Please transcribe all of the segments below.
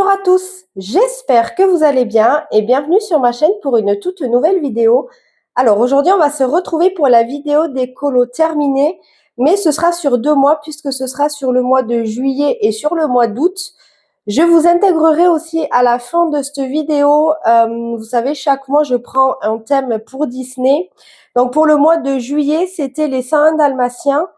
Bonjour à tous, j'espère que vous allez bien et bienvenue sur ma chaîne pour une toute nouvelle vidéo. Alors aujourd'hui on va se retrouver pour la vidéo des colos terminés, mais ce sera sur 2 mois puisque ce sera sur le mois de juillet et sur le mois d'août. Je vous intégrerai aussi à la fin de cette vidéo, vous savez chaque mois je prends un thème pour Disney. Donc pour le mois de juillet c'était les 101 Dalmatiens.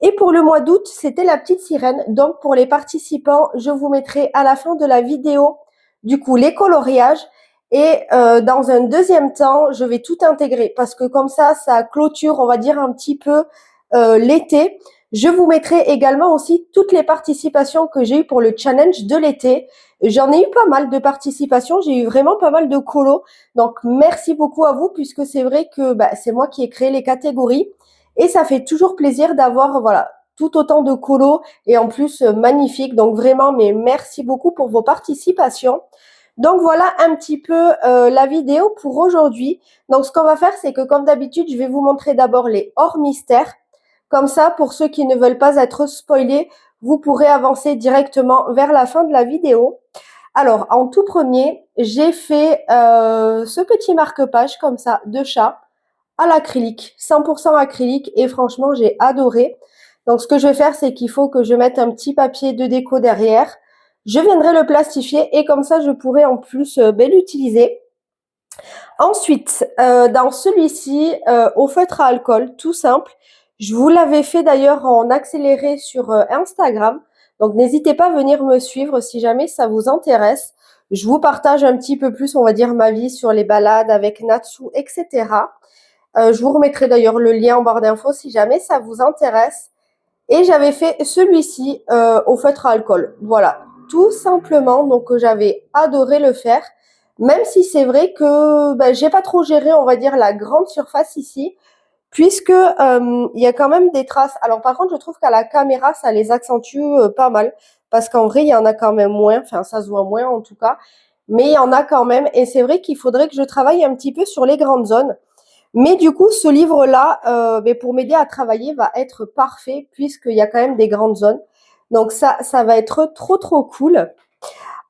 Et pour le mois d'août, c'était la petite sirène. Donc, pour les participants, je vous mettrai à la fin de la vidéo, du coup, les coloriages. Et dans un deuxième temps, je vais tout intégrer parce que comme ça clôture, on va dire, un petit peu l'été. Je vous mettrai également aussi toutes les participations que j'ai eues pour le challenge de l'été. J'en ai eu pas mal de participations, j'ai eu vraiment pas mal de colos. Donc, merci beaucoup à vous puisque c'est vrai que c'est moi qui ai créé les catégories. Et ça fait toujours plaisir d'avoir voilà tout autant de colos et en plus magnifique. Donc vraiment, mais merci beaucoup pour vos participations. Donc voilà un petit peu la vidéo pour aujourd'hui. Donc ce qu'on va faire, c'est que comme d'habitude, je vais vous montrer d'abord les hors mystères. Comme ça, pour ceux qui ne veulent pas être spoilés, vous pourrez avancer directement vers la fin de la vidéo. Alors, en tout premier, j'ai fait ce petit marque-page comme ça de chat à l'acrylique, 100% acrylique et franchement j'ai adoré. Donc ce que je vais faire c'est qu'il faut que je mette un petit papier de déco derrière. Je viendrai le plastifier et comme ça je pourrai en plus l'utiliser. Ensuite, dans celui-ci, au feutre à alcool, tout simple. Je vous l'avais fait d'ailleurs en accéléré sur Instagram. Donc n'hésitez pas à venir me suivre si jamais ça vous intéresse. Je vous partage un petit peu plus, on va dire, ma vie sur les balades avec Natsu, etc. Je vous remettrai d'ailleurs le lien en barre d'infos si jamais ça vous intéresse. Et j'avais fait celui-ci au feutre à alcool. Voilà, tout simplement. Donc j'avais adoré le faire. Même si c'est vrai que j'ai pas trop géré, on va dire, la grande surface ici. Puisque il y a quand même des traces. Alors par contre, je trouve qu'à la caméra, ça les accentue pas mal. Parce qu'en vrai, il y en a quand même moins. Enfin, ça se voit moins en tout cas. Mais il y en a quand même. Et c'est vrai qu'il faudrait que je travaille un petit peu sur les grandes zones. Mais du coup, ce livre-là, pour m'aider à travailler, va être parfait puisqu'il y a quand même des grandes zones. Donc ça va être trop, trop cool.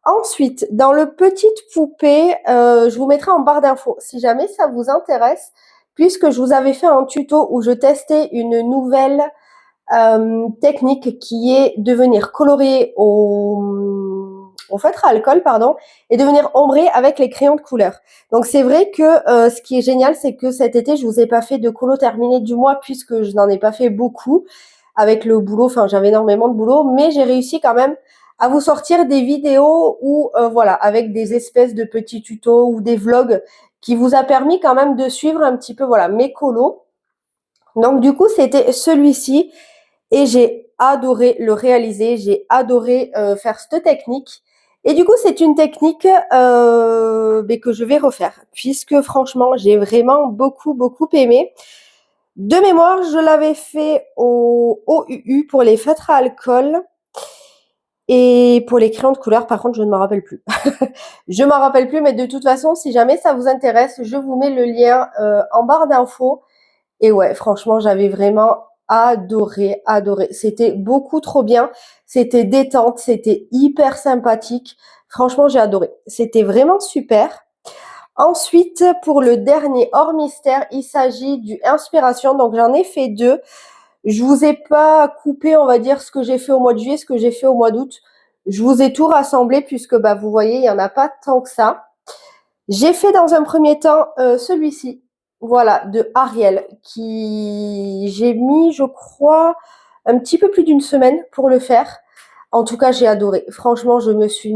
Ensuite, dans le petite poupée, je vous mettrai en barre d'infos si jamais ça vous intéresse, puisque je vous avais fait un tuto où je testais une nouvelle technique qui est de venir colorier au feutre à alcool, pardon, et de venir ombrer avec les crayons de couleur. Donc c'est vrai que ce qui est génial, c'est que cet été, je vous ai pas fait de colo terminé du mois puisque je n'en ai pas fait beaucoup avec le boulot. Enfin, j'avais énormément de boulot, mais j'ai réussi quand même à vous sortir des vidéos où, voilà, avec des espèces de petits tutos ou des vlogs qui vous a permis quand même de suivre un petit peu, voilà, mes colos. Donc du coup, c'était celui-ci et j'ai adoré le réaliser, j'ai adoré faire cette technique. Et du coup, c'est une technique que je vais refaire, puisque franchement, j'ai vraiment beaucoup, beaucoup aimé. De mémoire, je l'avais fait au OUU pour les feutres à alcool. Et pour les crayons de couleur, par contre, je ne m'en rappelle plus. Je m'en rappelle plus, mais de toute façon, si jamais ça vous intéresse, je vous mets le lien en barre d'infos. Et ouais, franchement, j'avais vraiment adoré, adoré. C'était beaucoup trop bien. C'était détente, c'était hyper sympathique. Franchement, j'ai adoré. C'était vraiment super. Ensuite, pour le dernier hors mystère, il s'agit du inspiration. Donc, j'en ai fait 2. Je vous ai pas coupé, on va dire, ce que j'ai fait au mois de juillet, ce que j'ai fait au mois d'août. Je vous ai tout rassemblé puisque, vous voyez, il y en a pas tant que ça. J'ai fait dans un premier temps celui-ci, voilà, de Ariel, qui j'ai mis, je crois, un petit peu plus d'une semaine pour le faire. En tout cas, j'ai adoré. Franchement, je me suis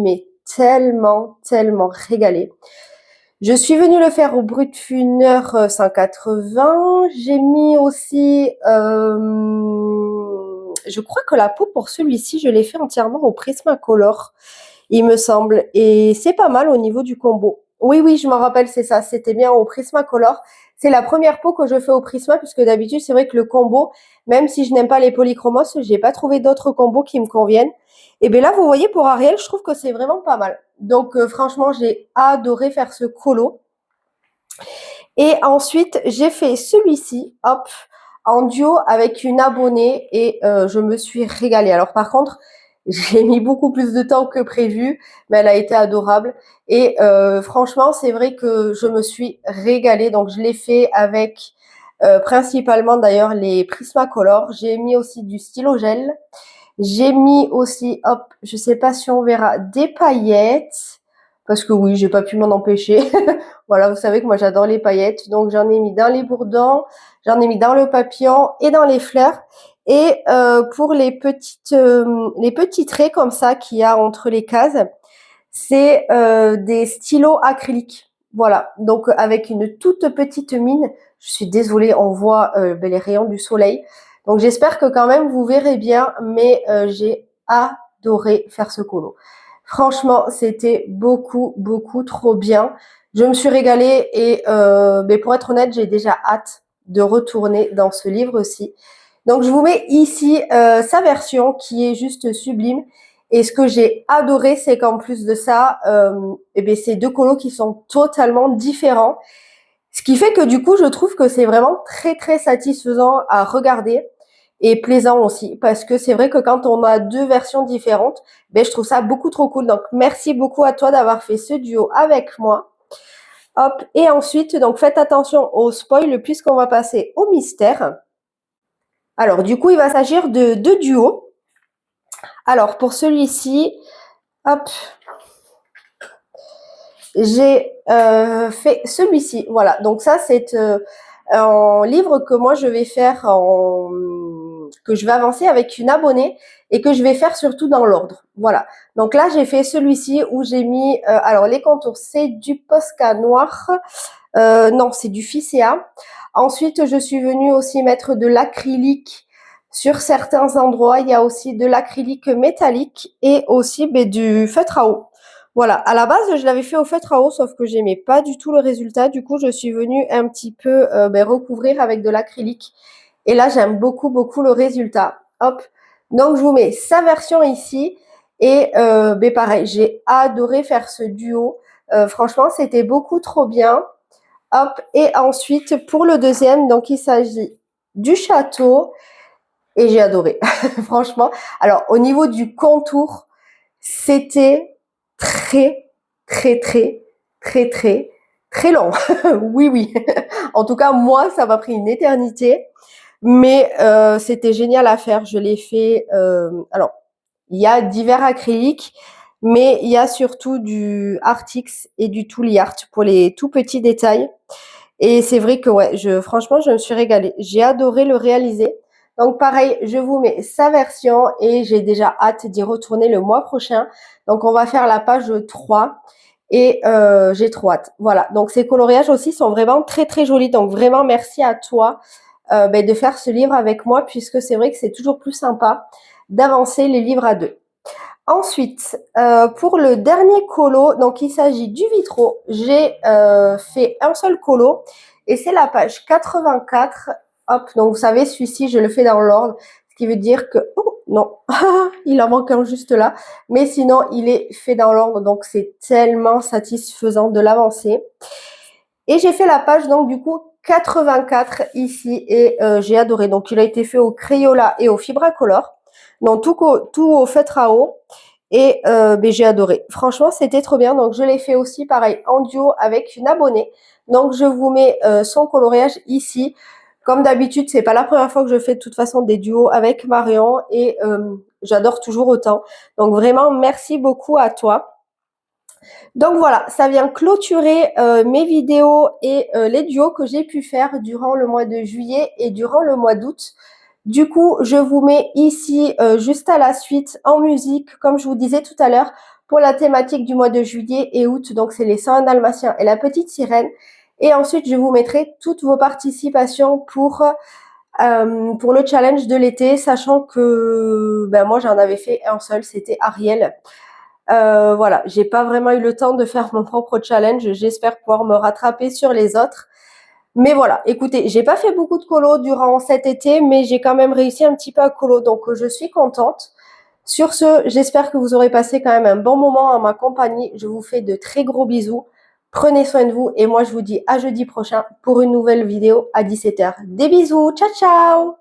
tellement, tellement régalée. Je suis venue le faire au Brutfuner 180. J'ai mis aussi, je crois que la peau pour celui-ci, je l'ai fait entièrement au Prismacolor, il me semble. Et c'est pas mal au niveau du combo. Oui, oui, je m'en rappelle, c'est ça. C'était bien au Prismacolor. C'est la première peau que je fais au Prisma, puisque d'habitude, c'est vrai que le combo, même si je n'aime pas les polychromos, j'ai pas trouvé d'autres combos qui me conviennent. Et bien là, vous voyez, pour Ariel, je trouve que c'est vraiment pas mal. Donc, franchement, j'ai adoré faire ce colo. Et ensuite, j'ai fait celui-ci, hop, en duo avec une abonnée et je me suis régalée. Alors par contre, J'ai mis beaucoup plus de temps que prévu, mais elle a été adorable. Et franchement, c'est vrai que je me suis régalée. Donc, je l'ai fait avec principalement d'ailleurs les Prismacolor. J'ai mis aussi du stylo gel. J'ai mis aussi, hop, je sais pas si on verra, des paillettes. Parce que oui, j'ai pas pu m'en empêcher. Voilà, vous savez que moi j'adore les paillettes. Donc j'en ai mis dans les bourdons, j'en ai mis dans le papillon et dans les fleurs. Et pour les petits traits comme ça qu'il y a entre les cases, c'est des stylos acryliques. Voilà, donc avec une toute petite mine. Je suis désolée, on voit les rayons du soleil. Donc j'espère que quand même vous verrez bien, mais j'ai adoré faire ce colo. Franchement, c'était beaucoup, beaucoup trop bien. Je me suis régalée et mais pour être honnête, j'ai déjà hâte de retourner dans ce livre-ci. Donc je vous mets ici sa version qui est juste sublime. Et ce que j'ai adoré, c'est qu'en plus de ça, c'est deux colos qui sont totalement différents. Ce qui fait que du coup, je trouve que c'est vraiment très très satisfaisant à regarder et plaisant aussi. Parce que c'est vrai que quand on a deux versions différentes, je trouve ça beaucoup trop cool. Donc merci beaucoup à toi d'avoir fait ce duo avec moi. Hop, et ensuite, donc faites attention au spoil puisqu'on va passer au mystère. Alors du coup, il va s'agir de deux duos. Alors pour celui-ci, hop, j'ai fait celui-ci. Voilà, donc ça c'est un livre que moi je vais faire que je vais avancer avec une abonnée et que je vais faire surtout dans l'ordre. Voilà. Donc là j'ai fait celui-ci où j'ai mis alors les contours c'est du Posca noir. Non, c'est du Ficea. Ensuite, je suis venue aussi mettre de l'acrylique sur certains endroits. Il y a aussi de l'acrylique métallique et aussi du feutre à eau. Voilà, à la base, je l'avais fait au feutre à eau, sauf que j'aimais pas du tout le résultat. Du coup, je suis venue un petit peu recouvrir avec de l'acrylique. Et là, j'aime beaucoup, beaucoup le résultat. Hop. Donc, je vous mets sa version ici. Et pareil, j'ai adoré faire ce duo. Franchement, c'était beaucoup trop bien. Hop, et ensuite, pour le deuxième, donc il s'agit du château. Et j'ai adoré, franchement. Alors, au niveau du contour, c'était très, très, très, très, très, très long. Oui, oui. En tout cas, moi, ça m'a pris une éternité. Mais c'était génial à faire. Je l'ai fait. Alors, il y a divers acryliques, mais il y a surtout du Artix et du Tooly Art pour les tout petits détails. Et c'est vrai que ouais, franchement, je me suis régalée. J'ai adoré le réaliser. Donc pareil, je vous mets sa version et j'ai déjà hâte d'y retourner le mois prochain. Donc on va faire la page 3 et j'ai trop hâte. Voilà, donc ces coloriages aussi sont vraiment très très jolis. Donc vraiment merci à toi de faire ce livre avec moi puisque c'est vrai que c'est toujours plus sympa d'avancer les livres à deux. Ensuite, pour le dernier colo, donc il s'agit du Vitro. J'ai fait un seul colo et c'est la page 84. Hop, donc vous savez, celui-ci, je le fais dans l'ordre, ce qui veut dire que... Oh, non, il en manque un juste là. Mais sinon, il est fait dans l'ordre, donc c'est tellement satisfaisant de l'avancer. Et j'ai fait la page, donc du coup, 84 ici et j'ai adoré. Donc il a été fait au Crayola et au Fibracolor. Donc tout au feutre à eau. Et j'ai adoré. Franchement, c'était trop bien. Donc je l'ai fait aussi pareil en duo avec une abonnée. Donc je vous mets son coloriage ici. Comme d'habitude, c'est pas la première fois que je fais de toute façon des duos avec Marion et j'adore toujours autant. Donc vraiment, merci beaucoup à toi. Donc voilà, ça vient clôturer mes vidéos et les duos que j'ai pu faire durant le mois de juillet et durant le mois d'août. Du coup, je vous mets ici juste à la suite en musique, comme je vous disais tout à l'heure, pour la thématique du mois de juillet et août. Donc c'est les 101 Dalmatiens et la petite sirène. Et ensuite, je vous mettrai toutes vos participations pour le challenge de l'été, sachant que moi j'en avais fait un seul, c'était Ariel. Voilà, j'ai pas vraiment eu le temps de faire mon propre challenge. J'espère pouvoir me rattraper sur les autres. Mais voilà, écoutez, j'ai pas fait beaucoup de colo durant cet été, mais j'ai quand même réussi un petit peu à colo, donc je suis contente. Sur ce, j'espère que vous aurez passé quand même un bon moment en ma compagnie. Je vous fais de très gros bisous. Prenez soin de vous et moi je vous dis à jeudi prochain pour une nouvelle vidéo à 17h. Des bisous, ciao ciao!